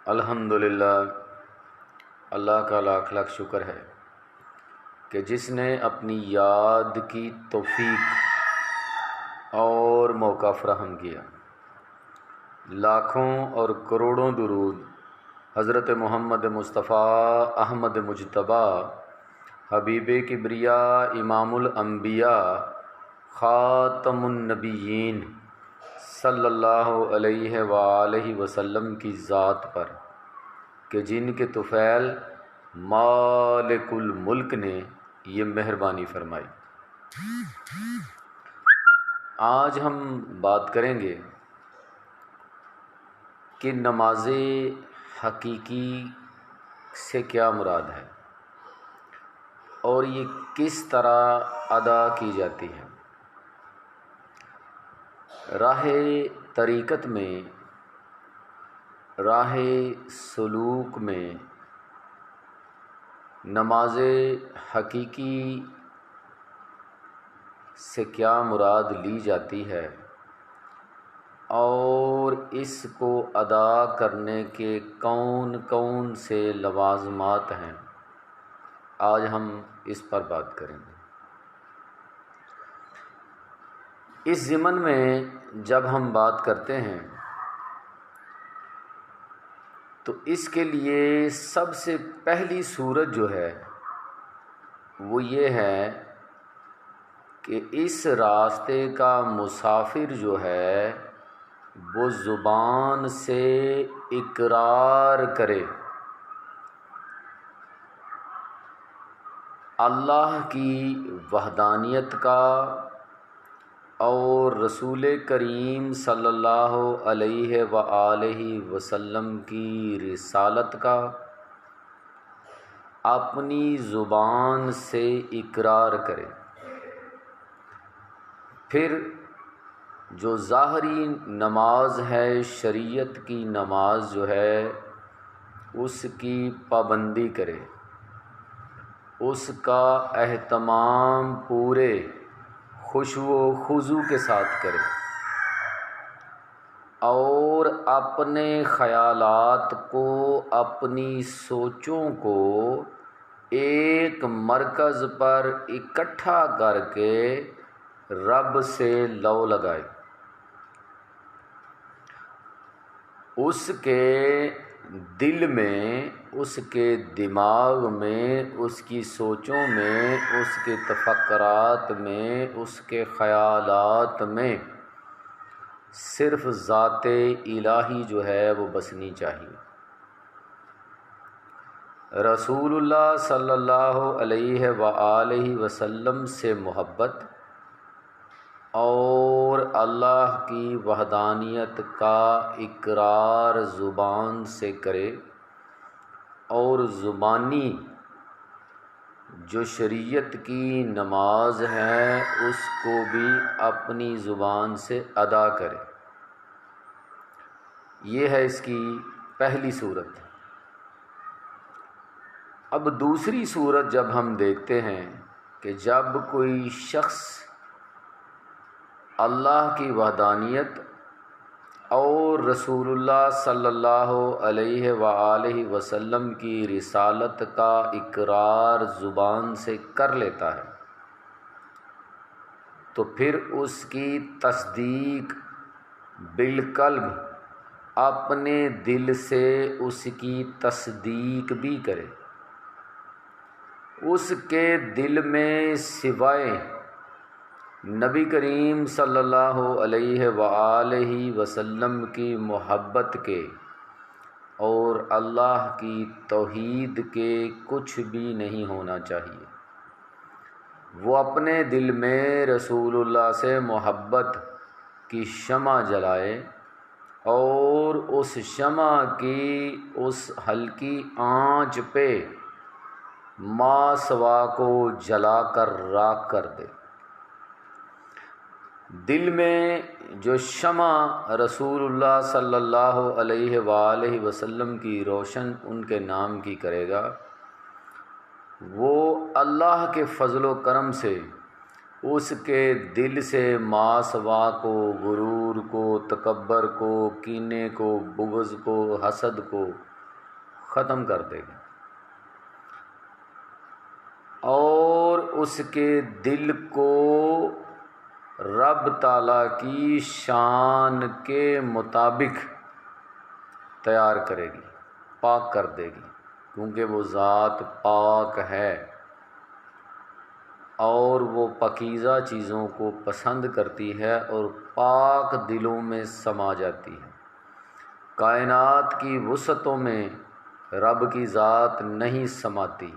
الحمدللہ، اللہ کا لاکھ لاکھ شکر ہے کہ جس نے اپنی یاد کی توفیق اور موقع فراہم کیا۔ لاکھوں اور کروڑوں درود حضرت محمد مصطفیٰ احمد مجتبیٰ حبیب کبریاء امام الانبیاء خاتم النبیین صلی اللہ علیہ وآلہ وسلم کی ذات پر کہ جن کے طفیل مالک الملک نے یہ مہربانی فرمائی۔ آج ہم بات کریں گے کہ نماز حقیقی سے کیا مراد ہے اور یہ کس طرح ادا کی جاتی ہے۔ راہ طریقت میں، راہ سلوک میں نماز حقیقی سے کیا مراد لی جاتی ہے اور اس کو ادا کرنے کے کون کون سے لوازمات ہیں، آج ہم اس پر بات کریں گے۔ اس ضمن میں جب ہم بات کرتے ہیں تو اس کے لیے سب سے پہلی صورت جو ہے وہ یہ ہے کہ اس راستے کا مسافر جو ہے وہ زبان سے اقرار کرے اللہ کی وحدانیت کا اور رسول کریم صلی اللہ علیہ وآلہ وسلم کی رسالت کا اپنی زبان سے اقرار کرے۔ پھر جو ظاہری نماز ہے، شریعت کی نماز جو ہے، اس کی پابندی کرے، اس کا اہتمام پورے خشوع و خضوع کے ساتھ کرے اور اپنے خیالات کو، اپنی سوچوں کو ایک مرکز پر اکٹھا کر کے رب سے لو لگائے، اس کے دل میں، اس کے دماغ میں، اس کی سوچوں میں، اس کے تفکرات میں، اس کے خیالات میں صرف ذات الہی جو ہے وہ بسنی چاہیے۔ رسول اللہ صلی اللہ علیہ وآلہ وسلم سے محبت اور اللہ کی وحدانیت کا اقرار زبان سے کرے اور زبانی جو شریعت کی نماز ہے اس کو بھی اپنی زبان سے ادا کرے۔ یہ ہے اس کی پہلی صورت۔ اب دوسری صورت جب ہم دیکھتے ہیں کہ جب کوئی شخص اللہ کی وحدانیت اور رسول اللہ صلی اللہ علیہ وآلہ وسلم کی رسالت کا اقرار زبان سے کر لیتا ہے تو پھر اس کی تصدیق بالقلب اپنے دل سے اس کی تصدیق بھی کرے۔ اس کے دل میں سوائے نبی کریم صلی اللہ علیہ وآلہ وسلم کی محبت کے اور اللہ کی توحید کے کچھ بھی نہیں ہونا چاہیے۔ وہ اپنے دل میں رسول اللہ سے محبت کی شمع جلائے اور اس شمع کی اس ہلکی آنچ پہ ما سوا کو جلا کر راکھ کر دے۔ دل میں جو شمع رسول اللہ صلی اللہ علیہ وآلہ وسلم کی روشن ان کے نام کی کرے گا، وہ اللہ کے فضل و کرم سے اس کے دل سے ماسوا کو، غرور کو، تکبر کو، کینے کو، بغض کو، حسد کو ختم کر دے گی اور اس کے دل کو رب تعالیٰ کی شان کے مطابق تیار کرے گی، پاک کر دے گی، کیونکہ وہ ذات پاک ہے اور وہ پاکیزہ چیزوں کو پسند کرتی ہے اور پاک دلوں میں سما جاتی ہے۔ کائنات کی وسعتوں میں رب کی ذات نہیں سماتی،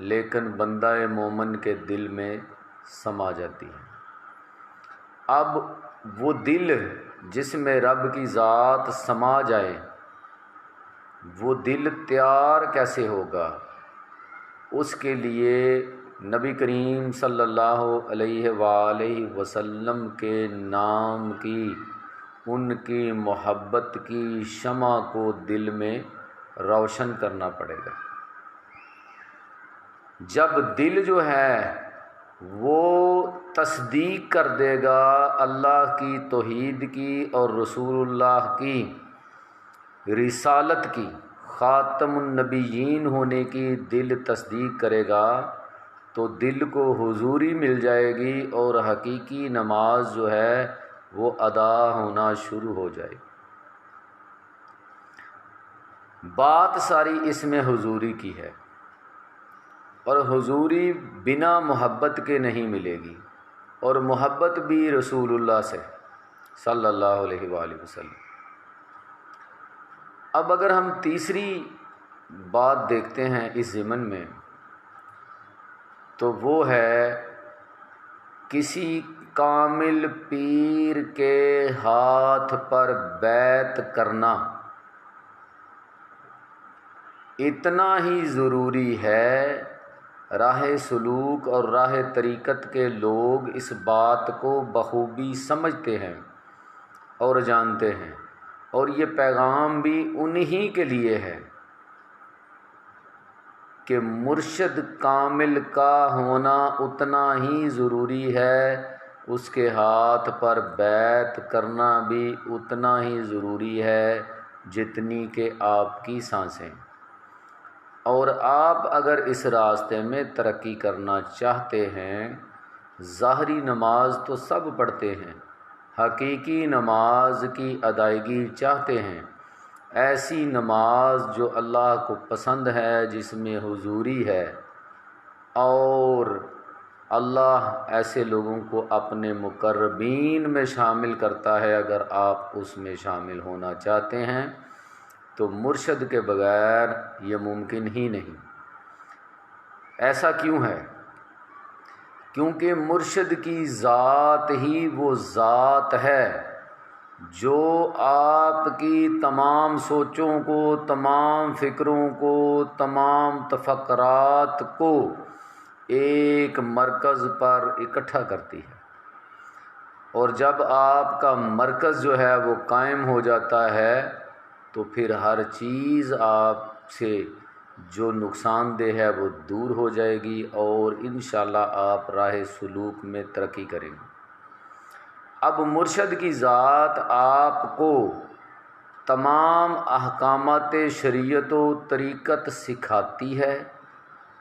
لیکن بندہ مومن کے دل میں سما جاتی ہے۔ اب وہ دل جس میں رب کی ذات سما جائے، وہ دل تیار کیسے ہوگا؟ اس کے لیے نبی کریم صلی اللہ علیہ وآلہ وسلم کے نام کی، ان کی محبت کی شمع کو دل میں روشن کرنا پڑے گا۔ جب دل جو ہے وہ تصدیق کر دے گا اللہ کی توحید کی اور رسول اللہ کی رسالت کی، خاتم النبیین ہونے کی دل تصدیق کرے گا، تو دل کو حضوری مل جائے گی اور حقیقی نماز جو ہے وہ ادا ہونا شروع ہو جائے گی۔ بات ساری اس میں حضوری کی ہے، اور حضوری بنا محبت کے نہیں ملے گی، اور محبت بھی رسول اللہ سے صلی اللہ علیہ وآلہ وسلم۔ اب اگر ہم تیسری بات دیکھتے ہیں اس ضمن میں، تو وہ ہے کسی کامل پیر کے ہاتھ پر بیعت کرنا اتنا ہی ضروری ہے۔ راہ سلوک اور راہ طریقت کے لوگ اس بات کو بخوبی سمجھتے ہیں اور جانتے ہیں، اور یہ پیغام بھی انہی کے لیے ہے کہ مرشد کامل کا ہونا اتنا ہی ضروری ہے، اس کے ہاتھ پر بیعت کرنا بھی اتنا ہی ضروری ہے جتنی کہ آپ کی سانسیں۔ اور آپ اگر اس راستے میں ترقی کرنا چاہتے ہیں، ظاہری نماز تو سب پڑھتے ہیں، حقیقی نماز کی ادائیگی چاہتے ہیں، ایسی نماز جو اللہ کو پسند ہے، جس میں حضوری ہے، اور اللہ ایسے لوگوں کو اپنے مقربین میں شامل کرتا ہے۔ اگر آپ اس میں شامل ہونا چاہتے ہیں تو مرشد کے بغیر یہ ممکن ہی نہیں۔ ایسا کیوں ہے؟ کیونکہ مرشد کی ذات ہی وہ ذات ہے جو آپ کی تمام سوچوں کو، تمام فکروں کو، تمام تفکرات کو ایک مرکز پر اکٹھا کرتی ہے، اور جب آپ کا مرکز جو ہے وہ قائم ہو جاتا ہے تو پھر ہر چیز آپ سے جو نقصان دہ ہے وہ دور ہو جائے گی، اور انشاءاللہ آپ راہ سلوک میں ترقی کریں گے۔ اب مرشد کی ذات آپ کو تمام احکامات شریعت و طریقت سکھاتی ہے،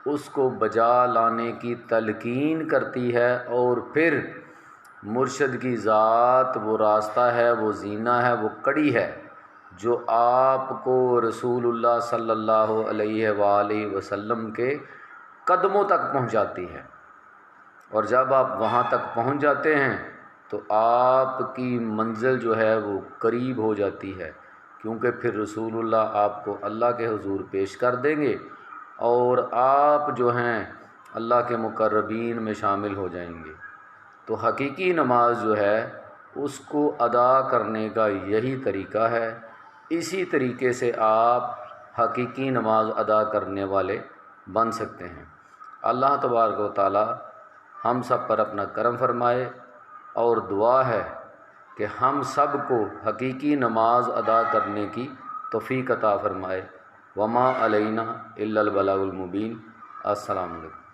اس کو بجا لانے کی تلقین کرتی ہے، اور پھر مرشد کی ذات وہ راستہ ہے، وہ زینہ ہے، وہ کڑی ہے جو آپ کو رسول اللہ صلی اللہ علیہ وآلہ وسلم کے قدموں تک پہنچاتی ہے، اور جب آپ وہاں تک پہنچ جاتے ہیں تو آپ کی منزل جو ہے وہ قریب ہو جاتی ہے، کیونکہ پھر رسول اللہ آپ کو اللہ کے حضور پیش کر دیں گے، اور آپ جو ہیں اللہ کے مقربین میں شامل ہو جائیں گے۔ تو حقیقی نماز جو ہے اس کو ادا کرنے کا یہی طریقہ ہے، اسی طریقے سے آپ حقیقی نماز ادا کرنے والے بن سکتے ہیں۔ اللہ تبارک و تعالی ہم سب پر اپنا کرم فرمائے، اور دعا ہے کہ ہم سب کو حقیقی نماز ادا کرنے کی توفیق عطا فرمائے۔ وما علینا الا البلاغ المبین۔ السلام علیکم۔